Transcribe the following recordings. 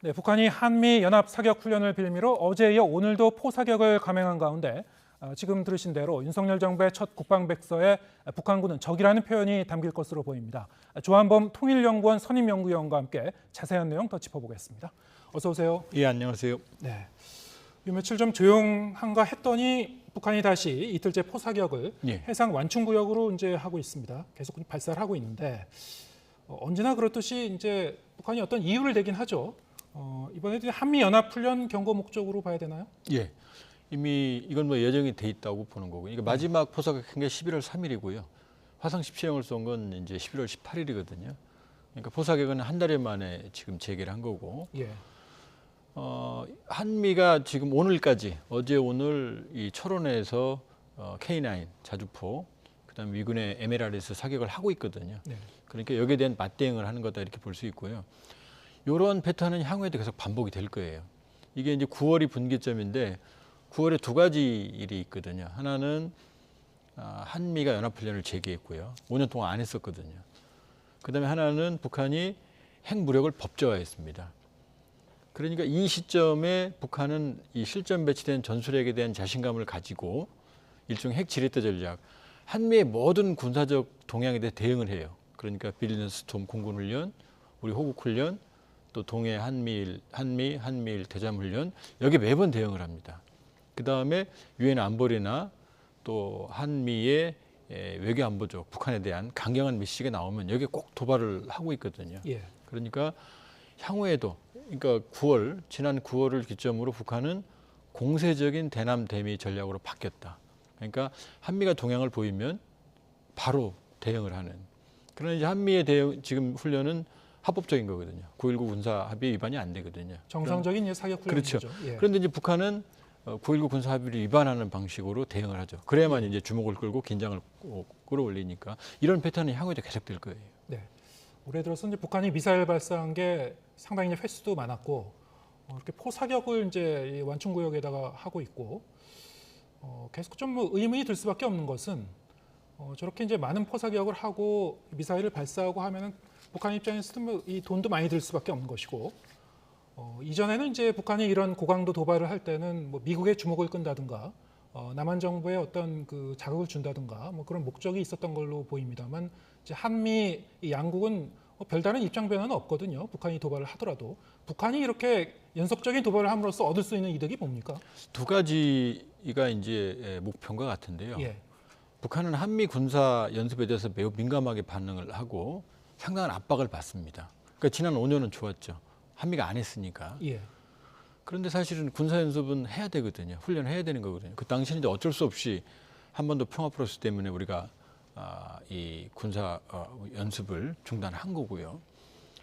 네, 북한이 한미 연합 사격 훈련을 빌미로 어제 이어 오늘도 포사격을 감행한 가운데 지금 들으신 대로 윤석열 정부의 첫 국방백서에 북한군은 적이라는 표현이 담길 것으로 보입니다. 조한범 통일연구원 선임연구위원과 함께 자세한 내용 더 짚어보겠습니다. 어서 오세요. 예, 안녕하세요. 네, 요 며칠 좀 조용한가 했더니 북한이 다시 이틀째 포사격을 해상 완충구역으로 이제 하고 있습니다. 계속 발사를 하고 있는데 언제나 그렇듯이 이제 북한이 어떤 이유를 대긴 하죠. 이번에도 한미 연합 훈련 경고 목적으로 봐야 되나요? 예, 이미 이건 뭐 예정이 돼 있다고 보는 거고, 이게 마지막 포사격한 게 11월 3일이고요. 화성 17형을 쏜 건 이제 11월 18일이거든요. 그러니까 포사격은 한 달 만에 지금 재개를 한 거고, 예. 한미가 지금 오늘까지 어제 오늘 이 철원에서 K9 자주포, 그다음 미군의 MLR에서 사격을 하고 있거든요. 네. 그러니까 여기에 대한 맞대응을 하는 거다 이렇게 볼 수 있고요. 이런 패턴은 향후에도 계속 반복이 될 거예요. 이게 이제 9월이 분기점인데 9월에 두 가지 일이 있거든요. 하나는 한미가 연합훈련을 재개했고요. 5년 동안 안 했었거든요. 그다음에 하나는 북한이 핵무력을 법제화했습니다. 그러니까 이 시점에 북한은 이 실전 배치된 전술핵에 대한 자신감을 가지고 일종의 핵 지렛대 전략, 한미의 모든 군사적 동향에 대해 대응을 해요. 그러니까 빌리언 스톰 공군훈련, 우리 호국훈련, 또 동해 한미일 대잠훈련, 여기 매번 대응을 합니다. 그 다음에 유엔 안보리나 또 한미의 외교안보적 북한에 대한 강경한 메시지가 나오면 여기에 꼭 도발을 하고 있거든요. 예. 그러니까 향후에도, 그러니까 지난 9월을 기점으로 북한은 공세적인 대남 대미 전략으로 바뀌었다. 그러니까 한미가 동향을 보이면 바로 대응을 하는. 그러나 이제 한미의 지금 훈련은 합법적인 거거든요. 9.19 군사 합의 위반이 안 되거든요. 정상적인 사격 훈련이죠. 그렇죠. 예. 그런데 이제 북한은 9.19 군사 합의를 위반하는 방식으로 대응을 하죠. 그래야만 이제 주목을 끌고 긴장을 끌어올리니까 이런 패턴이 향후에도 계속될 거예요. 네. 올해 들어서 이제 북한이 미사일 발사한 게 상당히 이제 횟수도 많았고 이렇게 포사격을 이제 이 완충구역에다가 하고 있고 계속 좀 뭐 의문이 들 수밖에 없는 것은 저렇게 이제 많은 포사격을 하고 미사일을 발사하고 하면은 북한 입장에서도 뭐 이 돈도 많이 들 수밖에 없는 것이고 이전에는 이제 북한이 이런 고강도 도발을 할 때는 뭐 미국의 주목을 끈다든가 남한 정부에 어떤 그 자극을 준다든가 뭐 그런 목적이 있었던 걸로 보입니다만 이제 한미 이 양국은 별다른 입장 변화는 없거든요. 북한이 도발을 하더라도 북한이 이렇게 연속적인 도발을 함으로써 얻을 수 있는 이득이 뭡니까? 두 가지가 이제 목표인 것 같은데요. 예. 북한은 한미 군사 연습에 대해서 매우 민감하게 반응을 하고 상당한 압박을 받습니다. 그러니까 지난 5년은 좋았죠. 한미가 안 했으니까. 예. 그런데 사실은 군사 연습은 해야 되거든요. 훈련해야 되는 거거든요. 그 당시는 이제 어쩔 수 없이 한반도 평화 프로세스 때문에 우리가 이 군사 연습을 중단한 거고요.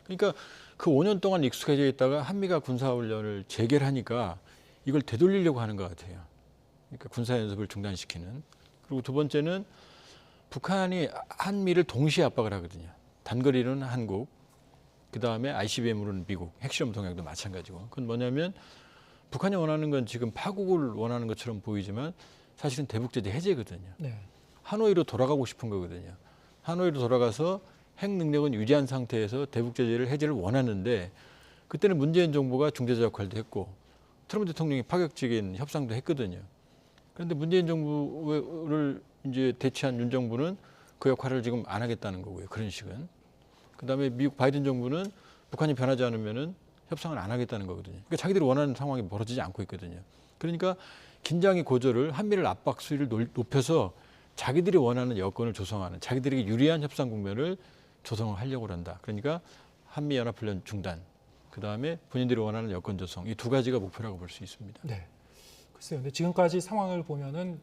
그러니까 그 5년 동안 익숙해져 있다가 한미가 군사 훈련을 재개를 하니까 이걸 되돌리려고 하는 것 같아요. 그러니까 군사 연습을 중단시키는. 그리고 두 번째는 북한이 한미를 동시에 압박을 하거든요. 단거리로는 한국, 그 다음에 ICBM으로는 미국, 핵실험 동향도 마찬가지고. 그건 뭐냐면 북한이 원하는 건 지금 파국을 원하는 것처럼 보이지만 사실은 대북제재 해제거든요. 네. 하노이로 돌아가고 싶은 거거든요. 하노이로 돌아가서 핵 능력은 유지한 상태에서 대북제재를 해제를 원하는데 그때는 문재인 정부가 중재자 역할도 했고 트럼프 대통령이 파격적인 협상도 했거든요. 그런데 문재인 정부를 이제 대체한 윤 정부는 그 역할을 지금 안 하겠다는 거고요. 그런 식은. 그다음에 미국 바이든 정부는 북한이 변하지 않으면은 협상을 안 하겠다는 거거든요. 그러니까 자기들이 원하는 상황이 벌어지지 않고 있거든요. 그러니까 긴장의 고조를 한미를 압박 수위를 높여서 자기들이 원하는 여건을 조성하는, 자기들에게 유리한 협상 국면을 조성을 하려고 한다. 그러니까 한미 연합훈련 중단, 그다음에 본인들이 원하는 여건 조성, 이 두 가지가 목표라고 볼 수 있습니다. 네. 글쎄요. 근데 지금까지 상황을 보면은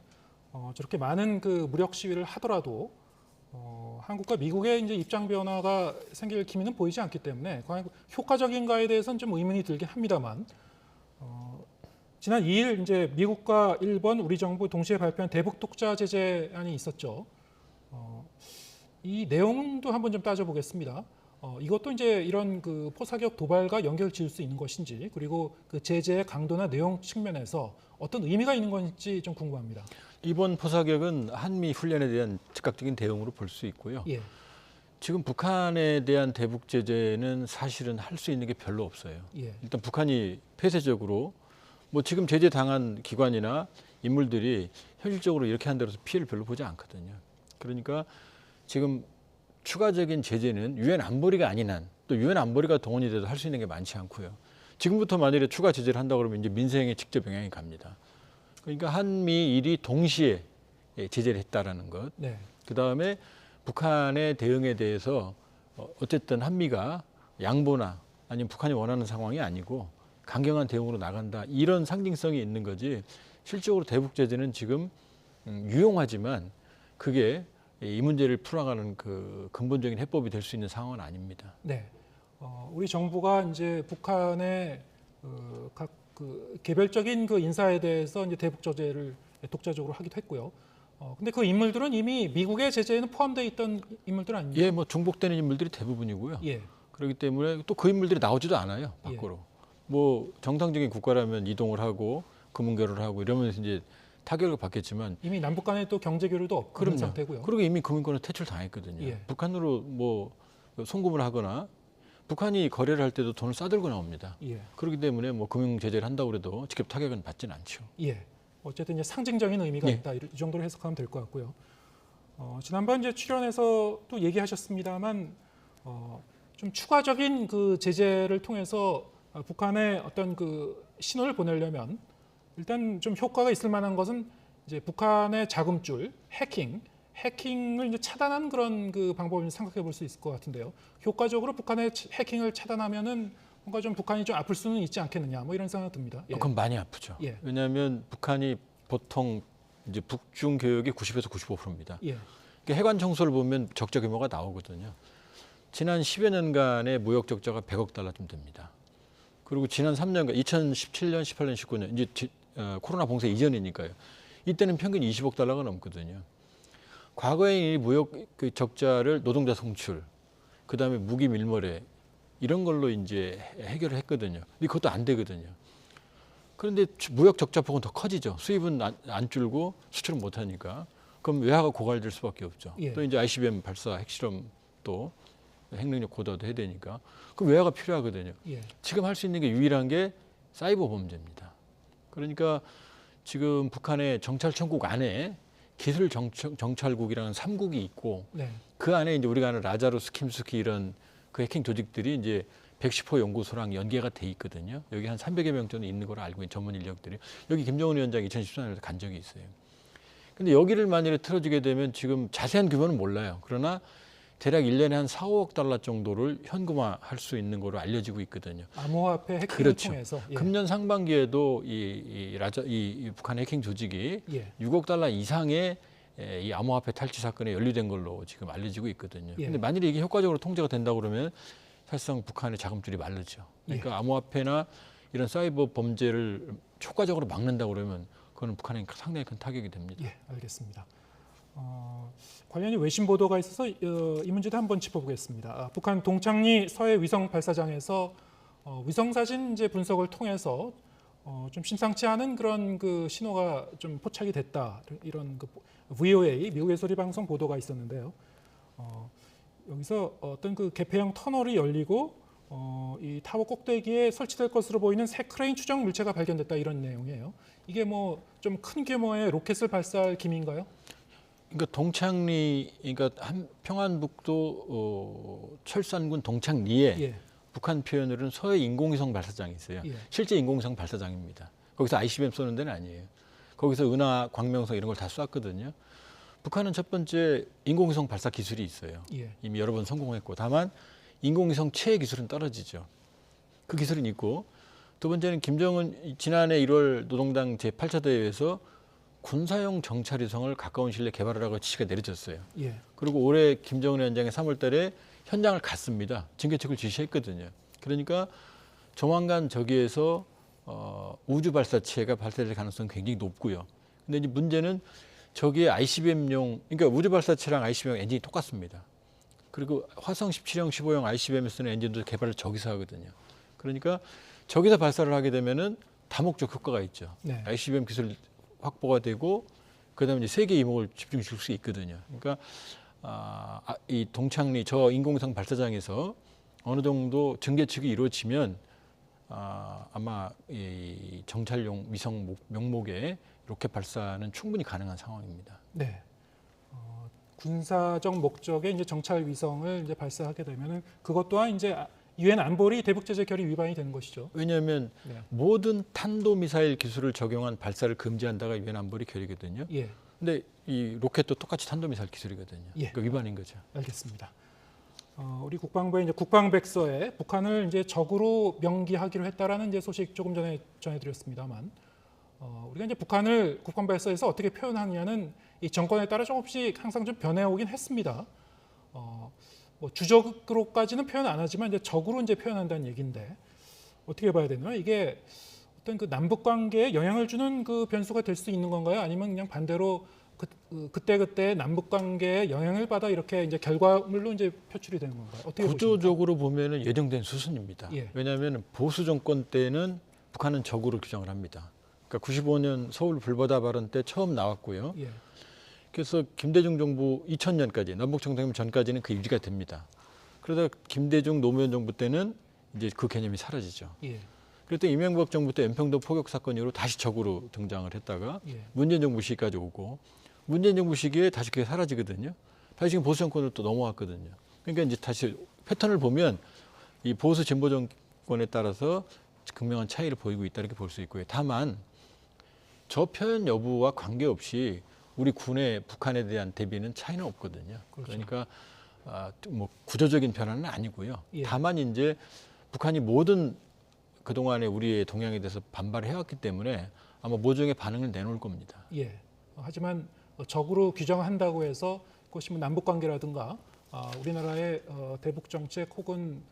저렇게 많은 그 무력 시위를 하더라도 한국과 미국의 이제 입장 변화가 생길 기미는 보이지 않기 때문에 과연 효과적인가에 대해서는 좀 의문이 들긴 합니다만 지난 2일 이제 미국과 일본, 우리 정부 동시에 발표한 대북 독자 제재안이 있었죠. 이 내용도 한번 좀 따져보겠습니다. 이것도 이제 이런 그 포사격 도발과 연결 지을 수 있는 것인지 그리고 그 제재의 강도나 내용 측면에서 어떤 의미가 있는 건지 좀 궁금합니다. 이번 포사격은 한미 훈련에 대한 즉각적인 대응으로 볼 수 있고요. 예. 지금 북한에 대한 대북 제재는 사실은 할 수 있는 게 별로 없어요. 예. 일단 북한이 폐쇄적으로 뭐 지금 제재 당한 기관이나 인물들이 현실적으로 이렇게 한 데로서 피해를 별로 보지 않거든요. 그러니까 지금 추가적인 제재는 유엔 안보리가 아닌 한 또 유엔 안보리가 동원이 돼도 할 수 있는 게 많지 않고요. 지금부터 만일에 추가 제재를 한다 그러면 이제 민생에 직접 영향이 갑니다. 그러니까 한미일이 동시에 제재를 했다라는 것. 네. 그다음에 북한의 대응에 대해서 어쨌든 한미가 양보나 아니면 북한이 원하는 상황이 아니고 강경한 대응으로 나간다. 이런 상징성이 있는 거지. 실적으로 대북 제재는 지금 유용하지만 그게 이 문제를 풀어가는 그 근본적인 해법이 될 수 있는 상황은 아닙니다. 네. 우리 정부가 이제 북한의 각 개별적인 그 인사에 대해서 이제 대북 제재를 독자적으로 하기도 했고요. 근데 그 인물들은 이미 미국의 제재에는 포함되어 있던 인물들 아닙니까? 예, 뭐 중복되는 인물들이 대부분이고요. 예. 그렇기 때문에 또 그 인물들이 나오지도 않아요, 밖으로. 뭐 정상적인 국가라면 이동을 하고 금융교류를 하고 이러면서 이제 타격을 받겠지만 이미 남북 간에 또 경제 교류도 없는 그럼요. 상태고요. 그리고 이미 금융권을 퇴출당했거든요. 예. 북한으로 뭐 송금을 하거나 북한이 거래를 할 때도 돈을 싸들고 나옵니다. 예. 그렇기 때문에 뭐 금융 제재를 한다고 해도 직접 타격은 받지는 않죠. 예. 어쨌든 이제 상징적인 의미가 예. 있다. 이 정도로 해석하면 될 것 같고요. 지난번 이제 출연에서 또 얘기하셨습니다만 좀 추가적인 그 제재를 통해서 북한에 어떤 그 신호를 보내려면 일단 좀 효과가 있을 만한 것은 이제 북한의 자금줄, 해킹을 이제 차단한 그런 그 방법을 생각해 볼 수 있을 것 같은데요. 효과적으로 북한의 해킹을 차단하면은 뭔가 좀 북한이 좀 아플 수는 있지 않겠느냐, 뭐 이런 생각 듭니다. 예. 그건 많이 아프죠. 예. 왜냐하면 북한이 보통 이제 북중 교역이 90에서 95%입니다. 예. 해관 청소를 보면 적자 규모가 나오거든요. 지난 10여 년간의 무역 적자가 100억 달러쯤 됩니다. 그리고 지난 3년간 2017년, 18년, 19년 이제 코로나 봉쇄 이전이니까요. 이때는 평균 20억 달러가 넘거든요. 과거에 이 무역 그 적자를 노동자 송출, 그다음에 무기 밀몰에 이런 걸로 이제 해결을 했거든요. 근데 그것도 안 되거든요. 그런데 무역 적자 폭은 더 커지죠. 수입은 안 줄고 수출은 못 하니까. 그럼 외화가 고갈될 수밖에 없죠. 예. 또 이제 ICBM 발사 핵실험 또 핵능력 고도도 해야 되니까. 그럼 외화가 필요하거든요. 예. 지금 할 수 있는 게 유일한 게 사이버 범죄입니다. 그러니까 지금 북한의 정찰청국 안에 기술 정찰국이라는 3국이 있고 네. 그 안에 이제 우리가 아는 라자루스, 킴스키 이런 그 해킹 조직들이 이제 110호 연구소랑 연계가 돼 있거든요. 여기 한 300여 명 정도 있는 걸로 알고 있는 전문 인력들이. 여기 김정은 위원장이 2014년에 간 적이 있어요. 근데 여기를 만일에 틀어주게 되면 지금 자세한 규모는 몰라요. 그러나 대략 1년에 한 4, 5억 달러 정도를 현금화할 수 있는 걸로 알려지고 있거든요. 암호화폐 해킹을 그렇죠. 통해서 예. 금년 상반기에도 이 북한 해킹 조직이 예. 6억 달러 이상의 이 암호화폐 탈취 사건에 연루된 걸로 지금 알려지고 있거든요. 예. 근데 만일에 이게 효과적으로 통제가 된다 그러면 사실상 북한의 자금줄이 마르죠. 그러니까 예. 암호화폐나 이런 사이버 범죄를 효과적으로 막는다 그러면 그거는 북한에 상당히 큰 타격이 됩니다. 예, 알겠습니다. 관련이 외신 보도가 있어서 이 문제도 한번 짚어보겠습니다. 북한 동창리 서해 위성 발사장에서 위성 사진 이제 분석을 통해서 좀 심상치 않은 그런 그 신호가 좀 포착이 됐다, 이런 그 VOA 미국의 소리 방송 보도가 있었는데요. 여기서 어떤 그 개폐형 터널이 열리고 이 타워 꼭대기에 설치될 것으로 보이는 새 크레인 추정 물체가 발견됐다, 이런 내용이에요. 이게 뭐 좀 큰 규모의 로켓을 발사할 기미인가요? 그러니까 동창리, 그러니까 평안북도 철산군 동창리에 예. 북한 표현으로는 서해 인공위성 발사장이 있어요. 예. 실제 인공위성 발사장입니다. 거기서 ICBM 쏘는 데는 아니에요. 거기서 은하, 광명성 이런 걸 다 쐈거든요. 북한은 첫 번째 인공위성 발사 기술이 있어요. 예. 이미 여러 번 성공했고, 다만 인공위성 체의 기술은 떨어지죠. 그 기술은 있고, 두 번째는 김정은 지난해 1월 노동당 제8차 대회에서 군사용 정찰위성을 가까운 시일 내에 개발하라고 지시가 내려졌어요. 예. 그리고 올해 김정은 위원장이 3월 달에 현장을 갔습니다. 징계책을 지시했거든요. 그러니까 조만간 저기에서 우주 발사체가 발사될 가능성이 굉장히 높고요. 근데 이제 문제는 저기에 ICBM용, 그러니까 우주 발사체랑 ICBM 엔진이 똑같습니다. 그리고 화성 17형, 15형 ICBM에 쓰는 엔진도 개발을 저기서 하거든요. 그러니까 저기서 발사를 하게 되면은 다목적 효과가 있죠. 네. ICBM 기술 확보가 되고 그다음에 이제 세계 이목을 집중시킬 수 있거든요. 그러니까 이 동창리 저 인공위성 발사장에서 어느 정도 증계 측이 이루어지면 아마 이 정찰용 위성 명목의 로켓 발사는 충분히 가능한 상황입니다. 네. 군사적 목적의 이제 정찰 위성을 이제 발사하게 되면은 그것 또한 이제 유엔 안보리 대북 제재 결의 위반이 되는 것이죠. 왜냐하면 네. 모든 탄도 미사일 기술을 적용한 발사를 금지한다가 유엔 안보리 결의거든요. 예. 근데 이 로켓도 똑같이 탄도 미사일 기술이거든요. 예. 그 위반인 거죠. 알겠습니다. 우리 국방부의 이제 국방백서에 북한을 이제 적으로 명기하기로 했다라는 이제 소식 조금 전에 전해드렸습니다만, 우리가 이제 북한을 국방백서에서 어떻게 표현하느냐는 이 정권에 따라 조금씩 항상 좀 변해오긴 했습니다. 뭐 주적으로까지는 표현 안 하지만 이제 적으로 이제 표현한다는 얘기인데 어떻게 봐야 되나? 이게 어떤 그 남북 관계에 영향을 주는 그 변수가 될 수 있는 건가요? 아니면 그냥 반대로 그때 남북 관계에 영향을 받아 이렇게 이제 결과물로 이제 표출이 되는 건가요? 어떻게 보십니까? 구조적으로 보면은 예정된 수순입니다. 예. 왜냐하면 보수 정권 때는 북한은 적으로 규정을 합니다. 그러니까 95년 서울 불바다 발언 때 처음 나왔고요. 예. 그래서 김대중 정부 2000년까지 남북 정상회담 전까지는 그 유지가 됩니다. 그러다 김대중 노무현 정부 때는 이제 그 개념이 사라지죠. 예. 그랬더니 이명박 정부 때 연평도 포격 사건 이후로 다시 적으로 등장을 했다가 예. 문재인 정부 시기까지 오고 문재인 정부 시기에 다시 그게 사라지거든요. 다시 지금 보수 정권으로 또 넘어왔거든요. 그러니까 이제 다시 패턴을 보면 이 보수 진보 정권에 따라서 극명한 차이를 보이고 있다 이렇게 볼 수 있고요. 다만 저 표현 여부와 관계없이 우리 군의 북한에 대한 대비는 차이는 없거든요. 그렇죠. 그러니까 뭐 구조적인 변화는 아니고요. 예. 다만 이제 북한이 모든 그동안에 우리의 동향에 대해서 반발을 해왔기 때문에 아마 모종의 반응을 내놓을 겁니다. 예. 하지만 적으로 규정한다고 해서 그것이 뭐 남북 관계라든가 우리나라의 대북 정책 혹은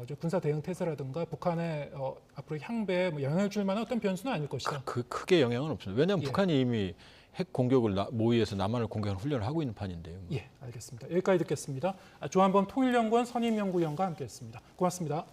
이제 군사 대응 태세라든가 북한의 앞으로 향배에 뭐 영향을 줄 만한 어떤 변수는 아닐 것이다. 크게 영향은 없습니다. 왜냐하면 예. 북한이 이미 핵 공격을 모의해서 남한을 공격하는 훈련을 하고 있는 판인데요. 예, 알겠습니다. 여기까지 듣겠습니다. 조한범 통일연구원 선임연구위원과 함께했습니다. 고맙습니다.